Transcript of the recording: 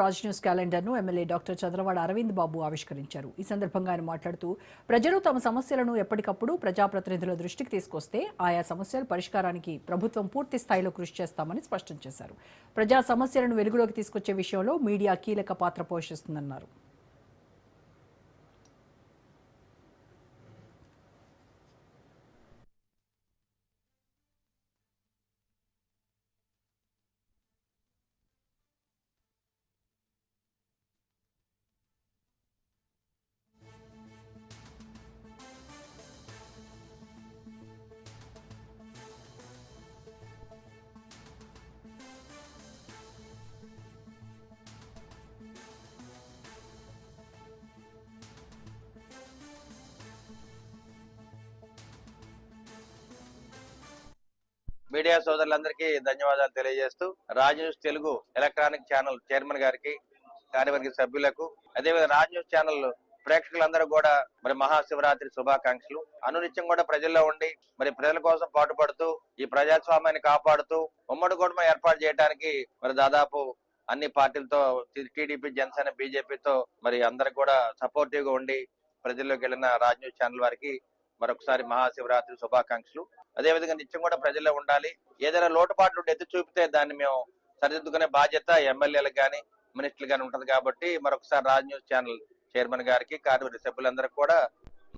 Raj news క్యాలెండర్ను MLA doctor Chandravada Aravind Babu ఆవిష్కరించారు. ఈ సందర్భంగా ఆయన మాట్లాడుతూ ప్రజలు తమ సమస్యలను ఎప్పటికప్పుడు ప్రజాప్రతినిధుల దృష్టికి తీసుకొస్తే ఆయా సమస్యల పరిష్కారానికి ప్రభుత్వం పూర్తి స్థాయిలో కృషి చేస్తామని స్పష్టం చేశారు. ప్రజా సమస్యలను వెలుగులోకి తీసుకొచ్చే విషయంలో మీడియా కీలక పాత్ర పోషిస్తుందన్నారు. మీడియా సోదరులందరికీ ధన్యవాదాలు తెలియజేస్తూ Raj news Telugu electronic channel chairman గారికి, కార్యవర్గ సభ్యులకు, అదేవిధంగా రాజ్ న్యూస్ ఛానల్ ప్రేక్షకులందరూ కూడా మరి మహాశివరాత్రి శుభాకాంక్షలు. అనునిత్యం కూడా ప్రజల్లో ఉండి మరి ప్రజల కోసం పాటుపడుతూ ఈ ప్రజాస్వామ్యాన్ని కాపాడుతూ ఉమ్మడి కుటుంబం ఏర్పాటు చేయడానికి మరి దాదాపు అన్ని పార్టీలతో టీడీపీ, జనసేన, బీజేపీతో మరి అందరికి కూడా సపోర్టివ్ గా ఉండి ప్రజల్లోకి వెళ్ళిన రాజ్ న్యూస్ ఛానల్ వారికి మరొకసారి మహాశివరాత్రి శుభాకాంక్షలు. అదేవిధంగా నిత్యం కూడా ప్రజల్లో ఉండాలి. ఏదైనా లోటుపాట్లు ఎత్తి చూపితే దాన్ని మేము సరిదిద్దుకునే బాధ్యత ఎమ్మెల్యేలకు కానీ, మినిస్టర్లు కానీ ఉంటది. కాబట్టి మరొకసారి రాజ్ న్యూస్ ఛానల్ చైర్మన్ గారికి, కార్యవర్గ సభ్యులందరికీ కూడా